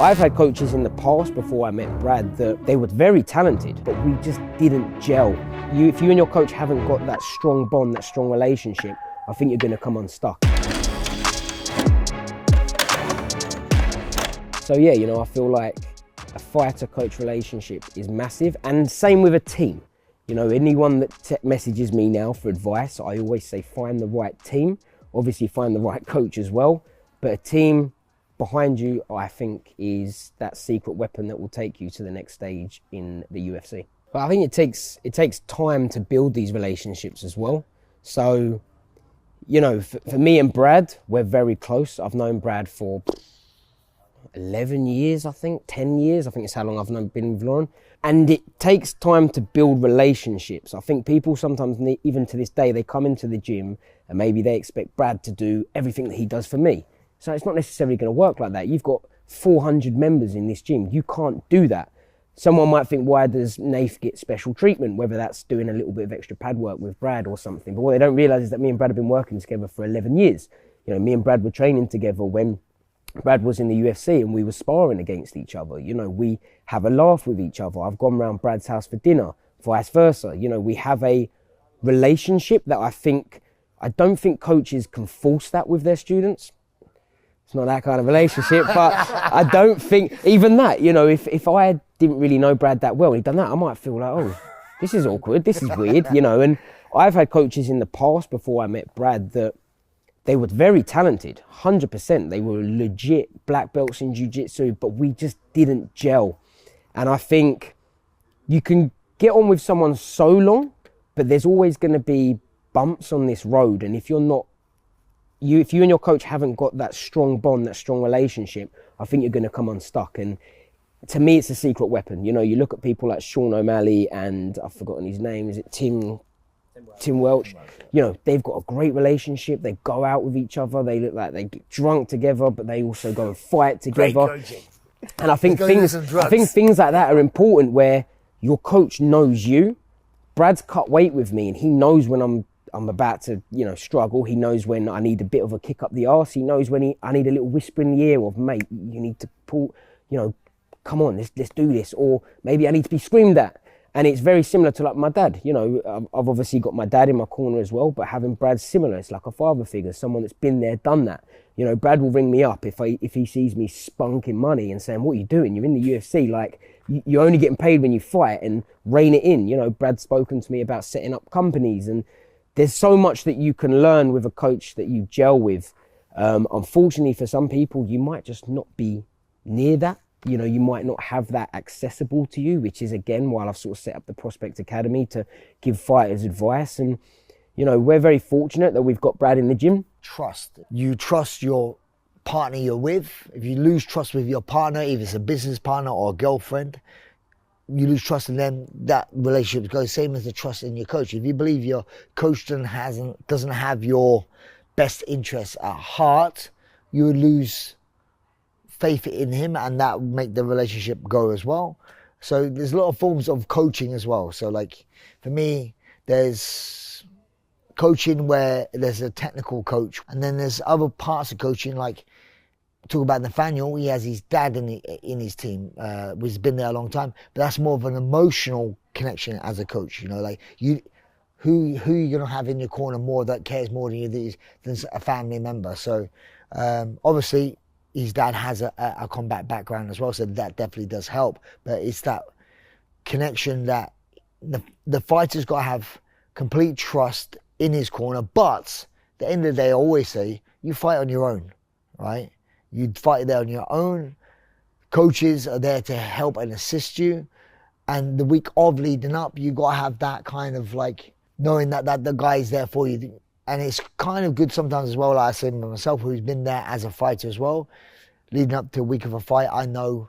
I've had coaches in the past before I met Brad that they were very talented, but we just didn't gel. If you and your coach haven't got that strong bond, that strong relationship, I think you're going to come unstuck. So yeah, I feel like a fighter-coach relationship is massive, and same with a team. Anyone that messages me now for advice, I always say find the right team. Obviously find the right coach as well, but a team behind you, I think, is that secret weapon that will take you to the next stage in the UFC. But I think it takes time to build these relationships as well. So, for me and Brad, we're very close. I've known Brad for 11 years, I think, 10 years. I think it's how long I've been with Lauren. And it takes time to build relationships. I think people sometimes, even to this day, they come into the gym and maybe they expect Brad to do everything that he does for me. So it's not necessarily going to work like that. You've got 400 members in this gym. You can't do that. Someone might think, why does Nath get special treatment? Whether that's doing a little bit of extra pad work with Brad or something. But what they don't realise is that me and Brad have been working together for 11 years. Me and Brad were training together when Brad was in the UFC and we were sparring against each other. We have a laugh with each other. I've gone round Brad's house for dinner, vice versa. We have a relationship that I don't think coaches can force that with their students. It's not that kind of relationship, but I don't think even that, if I didn't really know Brad that well and he'd done that, I might feel like, oh, this is awkward, this is weird, and I've had coaches in the past before I met Brad that they were very talented, 100%. They were legit black belts in jiu-jitsu, but we just didn't gel. And I think you can get on with someone so long, but there's always going to be bumps on this road. And if you and your coach haven't got that strong bond, that strong relationship, I think you're going to come unstuck. And to me, it's a secret weapon. You look at people like Sean O'Malley and I've forgotten his name. Is it Tim Welch? They've got a great relationship. They go out with each other. They look like they get drunk together, but they also go and fight together. And I think things like that are important where your coach knows you. Brad's cut weight with me and he knows when I'm about to, struggle. He knows when I need a bit of a kick up the arse. He knows when I need a little whisper in the ear of, mate, you need to pull, come on, let's do this. Or maybe I need to be screamed at. And it's very similar to like my dad. I've obviously got my dad in my corner as well, but having Brad similar, it's like a father figure, someone that's been there, done that. Brad will ring me up if he sees me spunking money and saying, what are you doing? You're in the UFC, like you're only getting paid when you fight, and rein it in. Brad's spoken to me about setting up companies, and there's so much that you can learn with a coach that you gel with. Unfortunately for some people, you might just not be near that. You might not have that accessible to you, which is, again, why I've sort of set up the Prospect Academy to give fighters advice. And, we're very fortunate that we've got Brad in the gym. Trust. You trust your partner you're with. If you lose trust with your partner, if it's a business partner or a girlfriend, you lose trust in them, that relationship goes same as the trust in your coach. If you believe your coach doesn't have your best interests at heart, you would lose faith in him, and that would make the relationship go as well. So there's a lot of forms of coaching as well. So like for me, there's coaching where there's a technical coach, and then there's other parts of coaching, like talk about Nathaniel. He has his dad in his team, who's been there a long time, but that's more of an emotional connection as a coach. Like who you're gonna have in your corner more that cares more than you than a family member. So obviously his dad has a combat background as well, so that definitely does help. But it's that connection that the fighter's got to have complete trust in his corner. But at the end of the day, I always say, you fight on your own, right? You fight there on your own. Coaches are there to help and assist you. And the week of leading up, you got to have that kind of like knowing that the guy's there for you. And it's kind of good sometimes as well, like I said myself, who's been there as a fighter as well. Leading up to a week of a fight, I know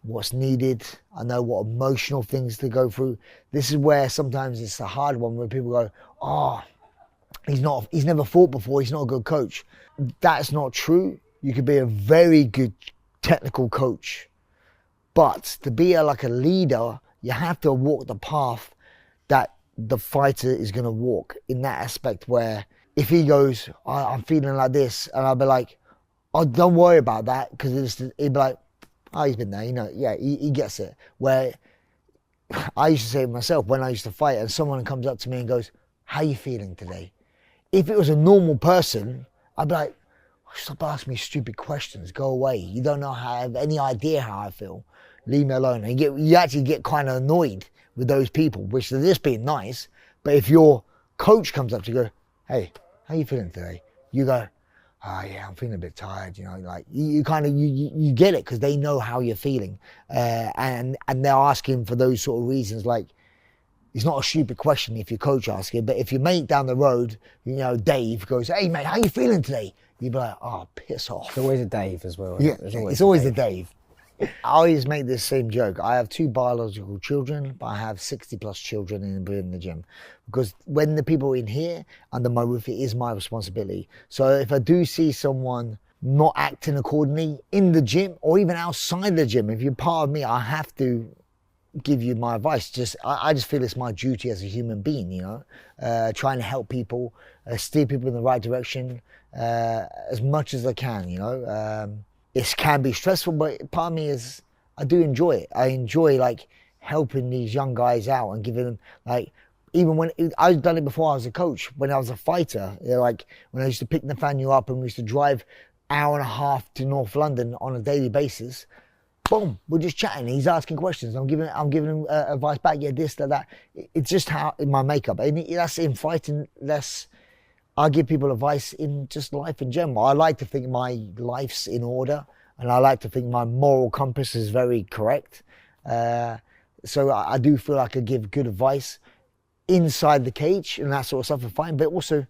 what's needed. I know what emotional things to go through. This is where sometimes it's a hard one where people go, oh, he's never fought before, he's not a good coach. That's not true. You could be a very good technical coach. But to be a leader, you have to walk the path that the fighter is going to walk, in that aspect where if he goes, I'm feeling like this, and I'll be like, oh, don't worry about that, because he'd be like, oh, he's been there, you know, yeah, he gets it. Where I used to say to myself when I used to fight and someone comes up to me and goes, how you feeling today? If it was a normal person, I'd be like, stop asking me stupid questions, go away. You don't know how, have any idea how I feel. Leave me alone. And you actually get kind of annoyed with those people, which they're just being nice. But if your coach comes up to you, go, hey, how you feeling today? You go, oh yeah, I'm feeling a bit tired, you know, like you kind of, you get it because they know how you're feeling. And they're asking for those sort of reasons. Like, it's not a stupid question if your coach asks it, but if your mate down the road, you know, Dave goes, hey mate, how you feeling today? You'd be like, oh, piss off. It's always a Dave as well. Yeah, it's always the Dave. I always make this same joke. I have 2 biological children, but I have 60 plus children in the gym. Because when the people in here, under my roof, it is my responsibility. So if I do see someone not acting accordingly in the gym or even outside the gym, if you're part of me, I have to give you my advice. I just feel it's my duty as a human being, you know, trying to help people, steer people in the right direction as much as I can, you know. It can be stressful, but part of me is, I do enjoy it. I enjoy like helping these young guys out and giving them, like, even when I've done it before I was a coach, when I was a fighter, you know, like when I used to pick Nathaniel up and we used to drive hour and a half to North London on a daily basis. Boom, we're just chatting. He's asking questions. I'm giving him advice back. Yeah, this, that. It's just how in my makeup. And that's in fighting. I give people advice in just life in general. I like to think my life's in order, and I like to think my moral compass is very correct. So I do feel like I give good advice inside the cage and that sort of stuff is fine, but also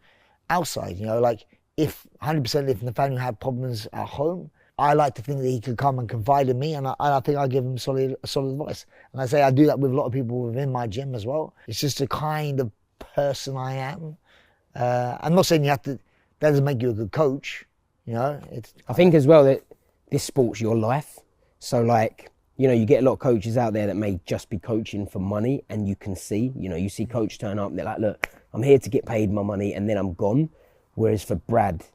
outside. You know, like if 100% if Nathaniel had problems at home, I like to think that he could come and confide in me, and I think I give him solid advice. And I say I do that with a lot of people within my gym as well. It's just the kind of person I am. I'm not saying that doesn't make you a good coach, you know. I think as well that this sport's your life. So like, you know, you get a lot of coaches out there that may just be coaching for money, and you can see, you know, you see coach turn up and they're like, look, I'm here to get paid my money and then I'm gone. Whereas for Brad,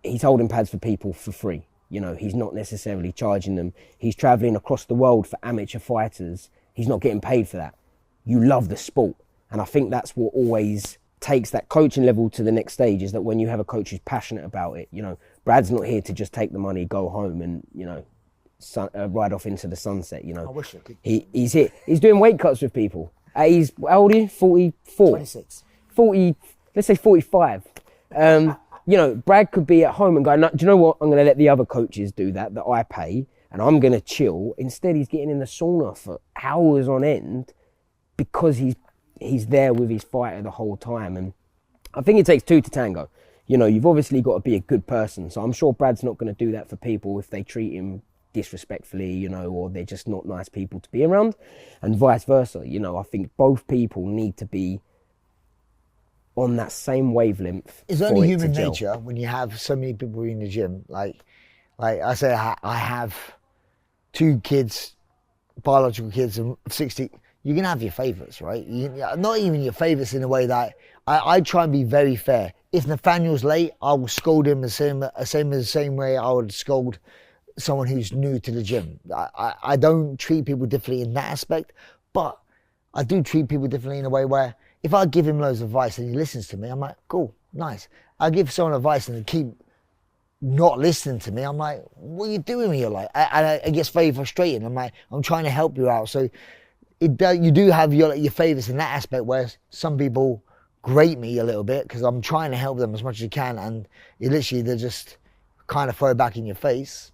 he's holding pads for people for free. You know, he's not necessarily charging them. He's traveling across the world for amateur fighters. He's not getting paid for that. You love the sport. And I think that's what always takes that coaching level to the next stage, is that when you have a coach who's passionate about it. You know, Brad's not here to just take the money, go home and, you know, ride off into the sunset, you know. I wish I could. He's here. He's doing weight cuts with people. He's, how old are you? 44? 26. 40, let's say 45. You know, Brad could be at home and go, no, do you know what? I'm going to let the other coaches do that I pay, and I'm going to chill. Instead, he's getting in the sauna for hours on end because he's there with his fighter the whole time. And I think it takes 2 to tango. You know, you've obviously got to be a good person. So I'm sure Brad's not going to do that for people if they treat him disrespectfully, you know, or they're just not nice people to be around, and vice versa. You know, I think both people need to be on that same wavelength. It's only human nature when you have so many people in the gym. Like I say, I have 2 kids, biological kids, and 60. You can have your favourites, right? Not even your favourites in a way that I try and be very fair. If Nathaniel's late, I will scold him the same way I would scold someone who's new to the gym. I don't treat people differently in that aspect, but I do treat people differently in a way where if I give him loads of advice and he listens to me, I'm like, cool, nice. I give someone advice and they keep not listening to me, I'm like, what are you doing with your life? And it gets very frustrating. I'm like, I'm trying to help you out. So you do have your favourites in that aspect, where some people grate me a little bit because I'm trying to help them as much as you can, and they just kind of throw it back in your face.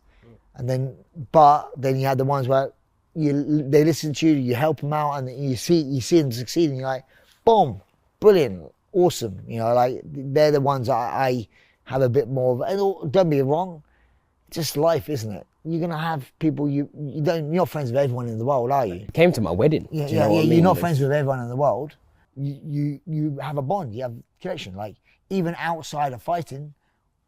And then you have the ones where they listen to you, you help them out, and you see them succeed, and you're like, boom, brilliant, awesome. You know, like they're the ones I have a bit more of. And don't be wrong, just life, isn't it? You're gonna have people you're not friends with everyone in the world, are you? Came to my wedding. Yeah, you're not friends with everyone in the world. You have a bond, you have a connection. Like even outside of fighting,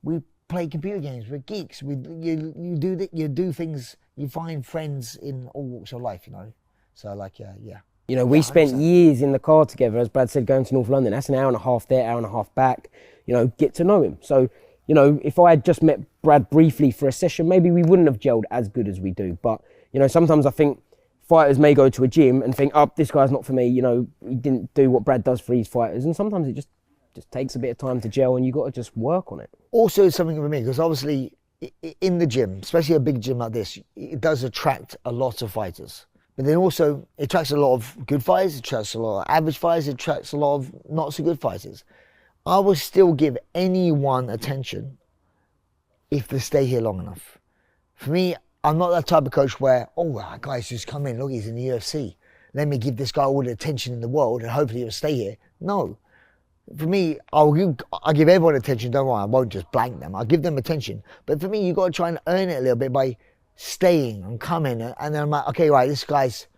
we play computer games. We're geeks. You do things. You find friends in all walks of life. You know, so like yeah. You know, we spent years in the car together, as Brad said, going to North London. That's an hour and a half there, hour and a half back. You know, get to know him. So, you know, if I had just met Brad briefly for a session, maybe we wouldn't have gelled as good as we do. But, You know, sometimes I think fighters may go to a gym and think, oh, this guy's not for me. You know, he didn't do what Brad does for his fighters. And sometimes it just takes a bit of time to gel, and you got to just work on it. Also, it's something for me, because obviously in the gym, especially a big gym like this, it does attract a lot of fighters. But then also, it attracts a lot of good fighters, it attracts a lot of average fighters, it attracts a lot of not so good fighters. I will still give anyone attention if they stay here long enough. For me, I'm not that type of coach where, oh, that guy's just come in, look, he's in the UFC. Let me give this guy all the attention in the world and hopefully he'll stay here. No. For me, I'll give everyone attention, don't worry, I won't just blank them. I'll give them attention. But for me, you've got to try and earn it a little bit by staying and coming. And then I'm like, okay, right,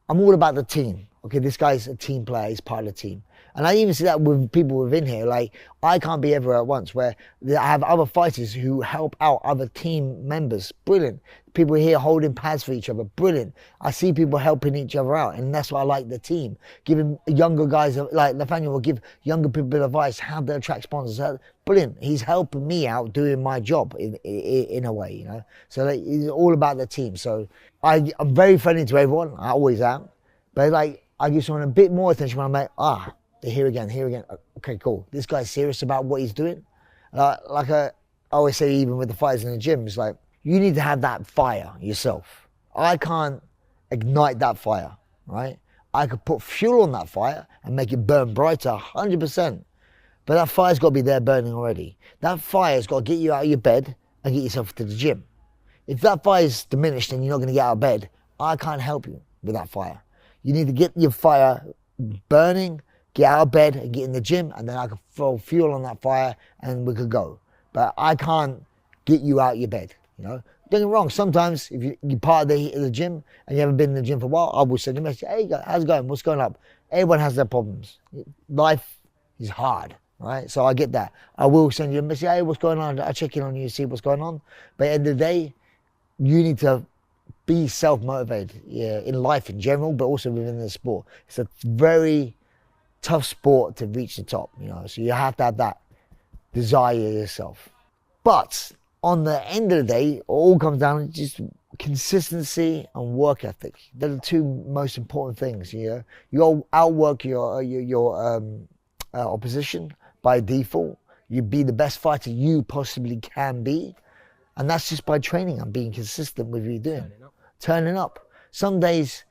I'm all about the team. Okay, this guy's a team player, he's part of the team. And I even see that with people within here, like, I can't be everywhere at once, where I have other fighters who help out other team members. Brilliant. People here holding pads for each other. Brilliant. I see people helping each other out, and that's why I like the team. Giving younger guys, like Nathaniel will give younger people advice how to attract sponsors. Brilliant. He's helping me out doing my job in a way, you know. So like, it's all about the team. So I'm very friendly to everyone. I always am. But like, I give someone a bit more attention when I'm like, here again. Okay, cool. This guy's serious about what he's doing. I always say, even with the fighters in the gym, it's like, you need to have that fire yourself. I can't ignite that fire, right? I could put fuel on that fire and make it burn brighter, 100%. But that fire's got to be there burning already. That fire's got to get you out of your bed and get yourself to the gym. If that fire's diminished and you're not going to get out of bed, I can't help you with that fire. You need to get your fire burning, get out of bed and get in the gym, and then I can throw fuel on that fire and we could go. But I can't get you out of your bed, you know. Don't get me wrong, sometimes if you're part of the gym and you haven't been in the gym for a while, I will send you a message, hey, how's it going? What's going up? Everyone has their problems. Life is hard, right? So I get that. I will send you a message, hey, what's going on? I'll check in on you, see what's going on. But at the end of the day, you need to be self-motivated, in life in general, but also within the sport. It's a very tough sport to reach the top, you know, so you have to have that desire yourself. But on the end of the day, it all comes down to just consistency and work ethic. They're the two most important things, you know. You'll outwork your opposition by default. You be the best fighter you possibly can be, and that's just by training and being consistent with what you're doing. Turning up. Some days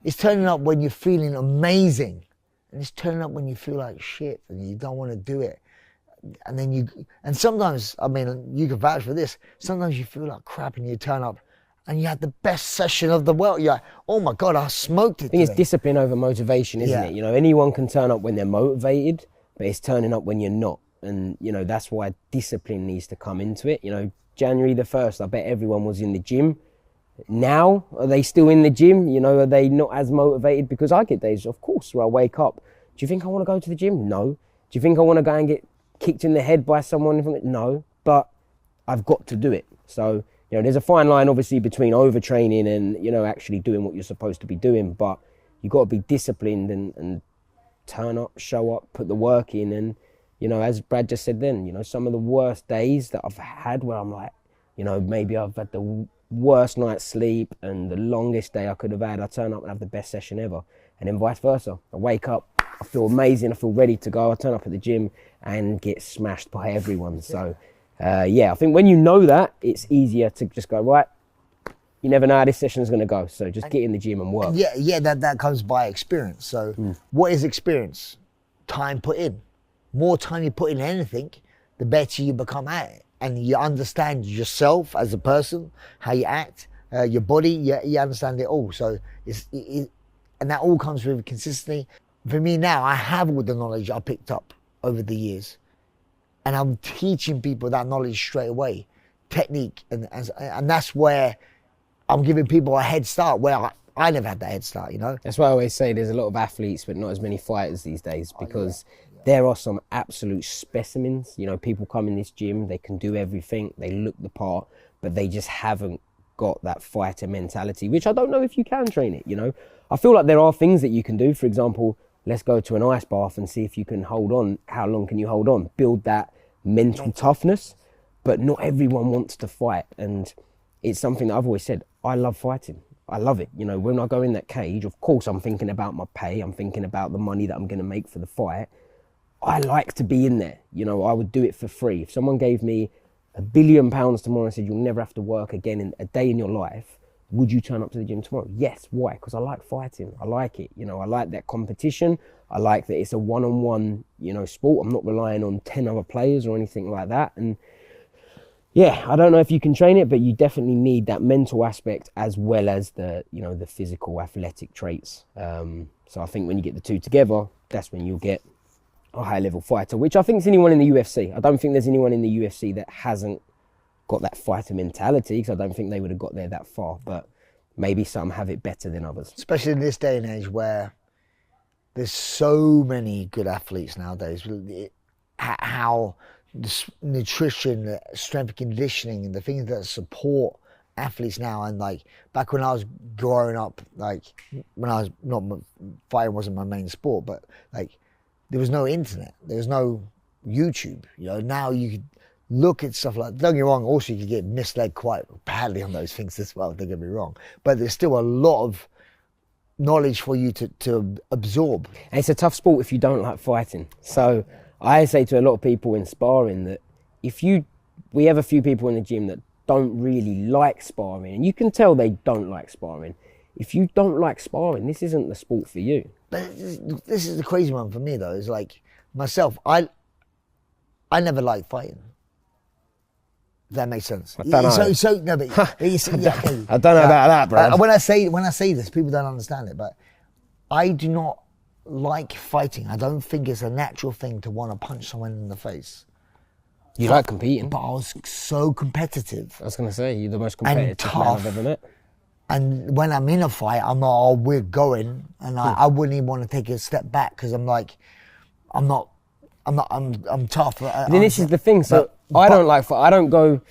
it's turning up when you're feeling amazing, and it's turning up when you feel like shit and you don't want to do it. And sometimes, I mean, you can vouch for this, sometimes you feel like crap and you turn up and you had the best session of the world. You're like, oh my God, I smoked it. I think it's discipline over motivation, isn't it? You know, anyone can turn up when they're motivated, but it's turning up when you're not. And, you know, that's why discipline needs to come into it. You know, January the 1st, I bet everyone was in the gym. Now, are they still in the gym? You know, are they not as motivated? Because I get days, of course, where I wake up. Do you think I want to go to the gym? No. Do you think I want to go and get kicked in the head by someone? No. But I've got to do it. So, you know, there's a fine line, obviously, between overtraining and, you know, actually doing what you're supposed to be doing. But you've got to be disciplined and turn up, show up, put the work in. And, you know, as Brad just said then, you know, some of the worst days that I've had where I'm like, you know, maybe I've had the worst night's sleep and the longest day I could have had, I turn up and have the best session ever. And then vice versa. I wake up, I feel amazing, I feel ready to go. I turn up at the gym and get smashed by everyone. So, I think when you know that, it's easier to just go, right, you never know how this session's going to go. So just get in the gym and work. That comes by experience. So what is experience? Time put in. More time you put in anything, the better you become at it. And you understand yourself as a person, how you act, your body, you understand it all. So and that all comes with consistency. For me now, I have all the knowledge I picked up over the years. And I'm teaching people that knowledge straight away, technique. And that's where I'm giving people a head start, where I never had that head start, you know? That's why I always say there's a lot of athletes, but not as many fighters these days, because there are some absolute specimens. You know, people come in this gym, they can do everything, they look the part, but they just haven't got that fighter mentality, which I don't know if you can train it, you know? I feel like there are things that you can do. For example, let's go to an ice bath and see if you can hold on. How long can you hold on? Build that mental toughness. But not everyone wants to fight. And it's something that I've always said, I love fighting. I love it. You know, when I go in that cage, of course I'm thinking about my pay, I'm thinking about the money that I'm going to make for the fight. I like to be in there. You know, I would do it for free. If someone gave me £1 billion tomorrow and said you'll never have to work again in a day in your life, would you turn up to the gym tomorrow? Yes. Why? Because I like fighting. I like it. You know, I like that competition. I like that it's a one-on-one, you know, sport. I'm not relying on 10 other players or anything like that. And yeah, I don't know if you can train it, but you definitely need that mental aspect as well as the, you know, the physical athletic traits. So I think when you get the two together, that's when you'll get a high level fighter, which I think is anyone in the UFC. I don't think there's anyone in the UFC that hasn't got that fighter mentality, because I don't think they would have got there that far, but maybe some have it better than others. Especially in this day and age where there's so many good athletes nowadays. How nutrition, strength and conditioning, and the things that support athletes now, and like back when I was growing up, like when I was not, fighting wasn't my main sport, but like there was no internet, there was no YouTube. You know, now you could look at stuff like, don't get me wrong, also you could get misled quite badly on those things as well, don't get me wrong. But there's still a lot of knowledge for you to absorb. And it's a tough sport if you don't like fighting. So I say to a lot of people in sparring that we have a few people in the gym that don't really like sparring, and you can tell they don't like sparring. If you don't like sparring, this isn't the sport for you. But this is the crazy one for me though, is like myself, I never liked fighting. If that makes sense. I don't know. No, but I don't know about that, bro. When I say this, people don't understand it, but I do not like fighting. I don't think it's a natural thing to want to punch someone in the face. You like competing? But I was so competitive. I was going to say, you're the most competitive man I've ever met. And when I'm in a fight, I'm like, oh, we're going, and I wouldn't even want to take a step back because I'm like, I'm tough. Then this is the thing. So I don't like fight. I don't go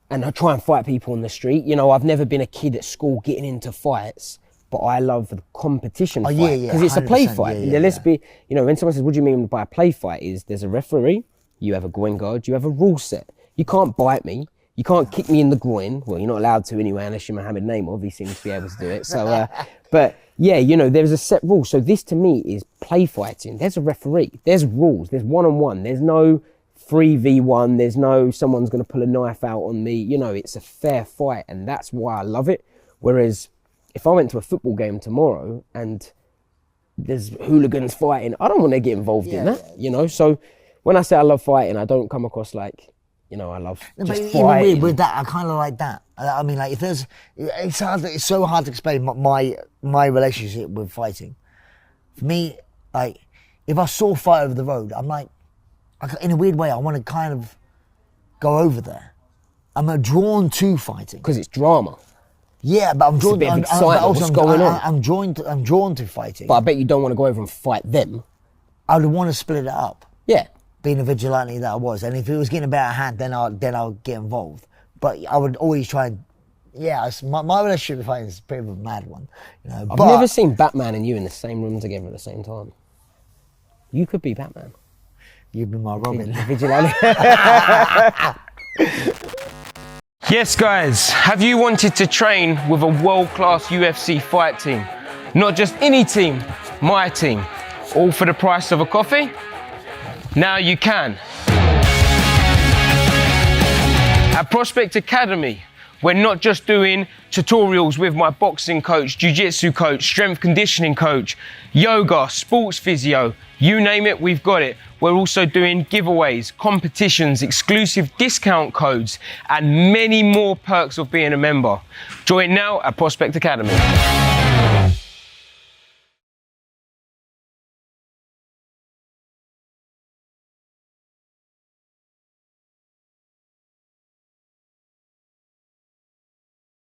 and I try and fight people on the street. You know, I've never been a kid at school getting into fights, but I love the competition fight because it's a play fight. Let's be, you know, when someone says, what do you mean by a play fight? Is there's a referee, you have a groin guard, you have a rule set. You can't bite me. You can't kick me in the groin. Well, you're not allowed to anyway, unless you're Mohammed Naimov. He seems to be able to do it. So, but yeah, you know, there's a set rule. So this to me is play fighting. There's a referee. There's rules. There's one-on-one. There's no 3v1. There's no someone's going to pull a knife out on me. You know, it's a fair fight, and that's why I love it. Whereas if I went to a football game tomorrow and there's hooligans fighting, I don't want to get involved in that, you know? So when I say I love fighting, I don't come across like, you know, I love just fighting. Even with that, I kind of like that. I mean, like, if there's, it's so hard to explain my relationship with fighting. For me, like, if I saw a fight over the road, I'm like, in a weird way, I want to kind of go over there. I'm drawn to fighting because it's drama. Yeah, but I'm drawn. It's a bit of excitement. What's going on? I'm drawn to fighting. But I bet you don't want to go over and fight them. I would want to split it up. Yeah. Being a vigilante that I was, and if it was getting a better hand, then I'll get involved. But I would always try and, my relationship with fighting is a bit of a mad one. You know, I've never seen Batman and you in the same room together at the same time. You could be Batman. You'd be my Robin. Vigilante. Yes, guys, have you wanted to train with a world-class UFC fight team? Not just any team, my team. All for the price of a coffee? Now you can. At Prospect Academy, we're not just doing tutorials with my boxing coach, jiu-jitsu coach, strength conditioning coach, yoga, sports physio, you name it, we've got it. We're also doing giveaways, competitions, exclusive discount codes, and many more perks of being a member. Join now at Prospect Academy.